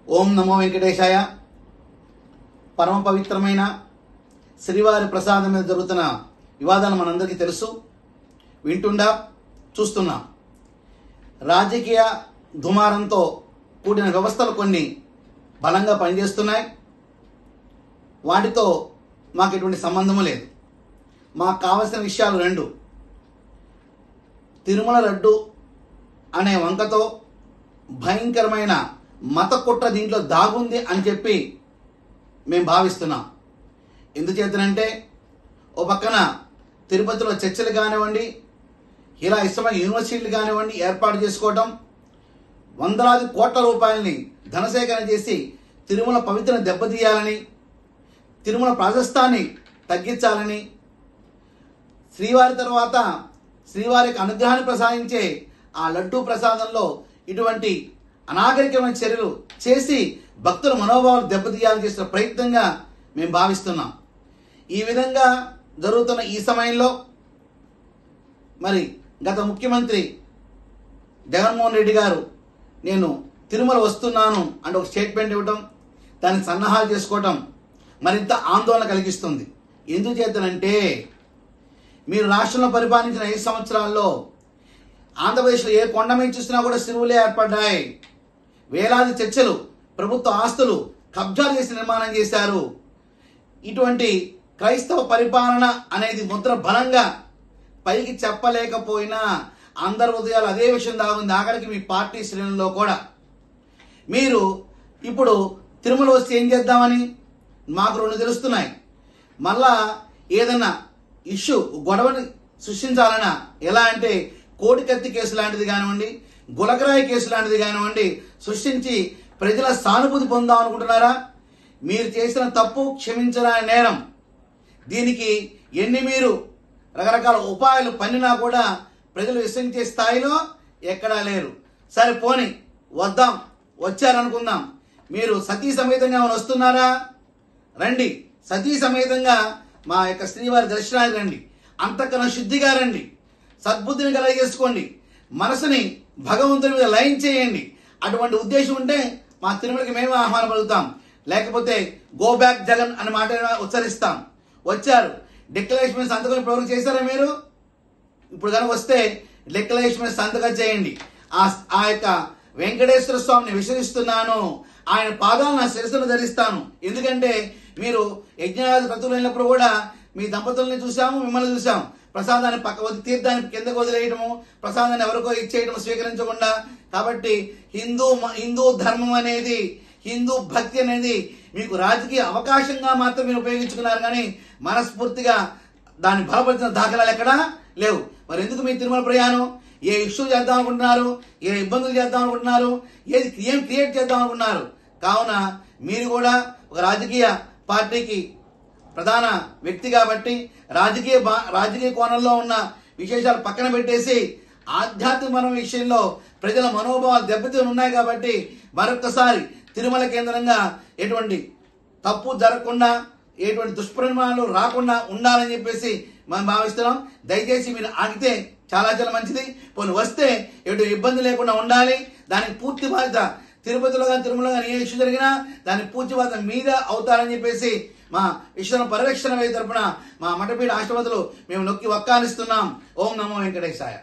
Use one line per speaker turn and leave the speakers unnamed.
ఓం నమో వెంకటేశాయ. పరమ పవిత్రమైన శ్రీవారి ప్రసాదం మీద జరుగుతున్న వివాదాలు మనందరికీ తెలుసు, వింటుండా చూస్తున్నా. రాజకీయ దుమారంతో కూడిన వ్యవస్థలు కొన్ని బలంగా పనిచేస్తున్నాయి. వాటితో మాకు ఎటువంటి సంబంధము లేదు. మాకు కావలసిన విషయాలు రెండు. తిరుమల లడ్డు అనే వంకతో భయంకరమైన మత కుట్ర దీంట్లో దాగుంది అని చెప్పి మేము భావిస్తున్నాం. ఎందుచేతనంటే ఓ పక్కన తిరుపతిలో చర్చలు కానివ్వండి, ఇలా ఇష్టమైన యూనివర్సిటీలు కానివ్వండి ఏర్పాటు చేసుకోవటం, వందలాది కోట్ల రూపాయలని ధనసేకరణ చేసి తిరుమల పవిత్రను దెబ్బతీయాలని, తిరుమల ప్రాశస్తాన్ని తగ్గించాలని, శ్రీవారి తర్వాత శ్రీవారికి అనుగ్రహాన్ని ప్రసాదించే ఆ లడ్డూ ప్రసాదంలో ఇటువంటి అనాగరికమైన చర్యలు చేసి భక్తుల మనోభావాలు దెబ్బతీయాలని చేసిన ప్రయత్నంగా మేము భావిస్తున్నాం. ఈ విధంగా జరుగుతున్న ఈ సమయంలో మరి గత ముఖ్యమంత్రి జగన్మోహన్ రెడ్డి గారు నేను తిరుమల వస్తున్నాను అంటే ఒక స్టేట్మెంట్ ఇవ్వటం, దాన్ని సన్నాహాలు చేసుకోవటం మరింత ఆందోళన కలిగిస్తుంది. ఎందుచేతనంటే మీరు రాష్ట్రంలో పరిపాలించిన 5 సంవత్సరాల్లో ఆంధ్రప్రదేశ్లో ఏ కొండ మీద చూసినా కూడా సిరువులే ఏర్పడ్డాయి. వేలాది చర్చలు, ప్రభుత్వ ఆస్తులు కబ్జాలు చేసి నిర్మాణం చేశారు. ఇటువంటి క్రైస్తవ పరిపాలన అనేది ముద్ర బలంగా పైకి చెప్పలేకపోయినా అందరి హృదయాలు అదే విషయం దాగుంది. ఆఖరికి మీ పార్టీ శ్రేణుల్లో కూడా. మీరు ఇప్పుడు తిరుమల వస్తే ఏం చేద్దామని మాకు 2 తెలుస్తున్నాయి. మళ్ళా ఏదన్నా ఇష్యూ గొడవని సృష్టించాలన్నా, ఎలా అంటే కోడికత్తి కేసు లాంటిది కానివ్వండి, గులకరాయి కేసు లాంటిది కానివ్వండి సృష్టించి ప్రజల సానుభూతి పొందాం అనుకుంటున్నారా? మీరు చేసిన తప్పు క్షమించరాని నేరం. దీనికి మీరు రకరకాల ఉపాయాలు పన్నినా కూడా ప్రజలు విశ్వసించే స్థాయిలో ఎక్కడా లేరు. సరే పోని వద్దాం, వచ్చారనుకుందాం. మీరు సతీ సమేతంగా వస్తున్నారా? రండి, సతీ సమేతంగా మా యొక్క శ్రీవారి దర్శనానికి రండి. అంతకన్నా శుద్ధిగా రండి, సద్బుద్ధిని కలగజేసుకోండి, మనసుని భగవంతుని మీద లయం చేయండి. అటువంటి ఉద్దేశం ఉంటే మా తిరుమలకి మేము ఆహ్వానం పలుకుతాం. లేకపోతే గో బ్యాక్ జగన్ అనే మాట ఉచ్చరిస్తాం. వచ్చారు, డిక్లరేషన్ మీద సంతకం ఇప్పటివరకు చేశారా మీరు? ఇప్పుడు కనుక వస్తే డిక్లరేషన్ మీద సంతకం చేయండి. ఆ యొక్క వెంకటేశ్వర స్వామిని విశ్వసిస్తున్నాను, ఆయన పాదాలను నా శిరస్సును ధరిస్తాను. ఎందుకంటే మీరు యజ్ఞాది క్రతువులు వెళ్ళినప్పుడు కూడా మీ దంపతుల్ని చూసాము, మిమ్మల్ని చూసాము. ప్రసాదాన్ని తీర్థాన్ని కిందకు వదిలేయడము, ప్రసాదాన్ని ఎవరికో ఇచ్చేయడం స్వీకరించకుండా. కాబట్టి హిందూ ధర్మం అనేది, హిందూ భక్తి అనేది మీకు రాజకీయ అవకాశంగా మాత్రం మీరు ఉపయోగించుకున్నారు, కానీ మనస్ఫూర్తిగా దాన్ని బలపరిచిన దాఖలాలు ఎక్కడా లేవు. మరి ఎందుకు మీ తిరుమల ప్రయాణం? ఏ ఇష్యూ చేద్దాం అనుకుంటున్నారు? ఏ ఇబ్బందులు చేద్దాం అనుకుంటున్నారు? ఏం క్రియేట్ చేద్దాం అనుకుంటున్నారు? కావున మీరు కూడా ఒక రాజకీయ పార్టీకి ప్రధాన వ్యక్తి కాబట్టి రాజకీయ కోణంలో ఉన్న విశేషాలు పక్కన పెట్టేసి ఆధ్యాత్మిక విషయంలో ప్రజల మనోభావాలు దెబ్బతిని ఉన్నాయి కాబట్టి మరొకసారి తిరుమల కేంద్రంగా ఎటువంటి తప్పు జరగకుండా, ఎటువంటి దుష్పరిణామాలు రాకుండా ఉండాలని చెప్పేసి మనం భావిస్తున్నాం. దయచేసి మీరు ఆగితే చాలా చాలా మంచిది. పోనీ వస్తే ఎటువంటి ఇబ్బంది లేకుండా ఉండాలి. దానికి పూర్తి బాధ్యత తిరుపతిలో కానీ తిరుమలలో కానీ ఏ ఇష్యూ జరిగినా దానికి పూర్తి బాధ్యత మీద అవుతారని చెప్పేసి మా విశ్వ పరిరక్షణ తరపున మా మఠపీఠ ఆశీర్వాదాలు మేము నొక్కి వక్కానిస్తున్నాం. ఓం నమో వెంకటేశాయ.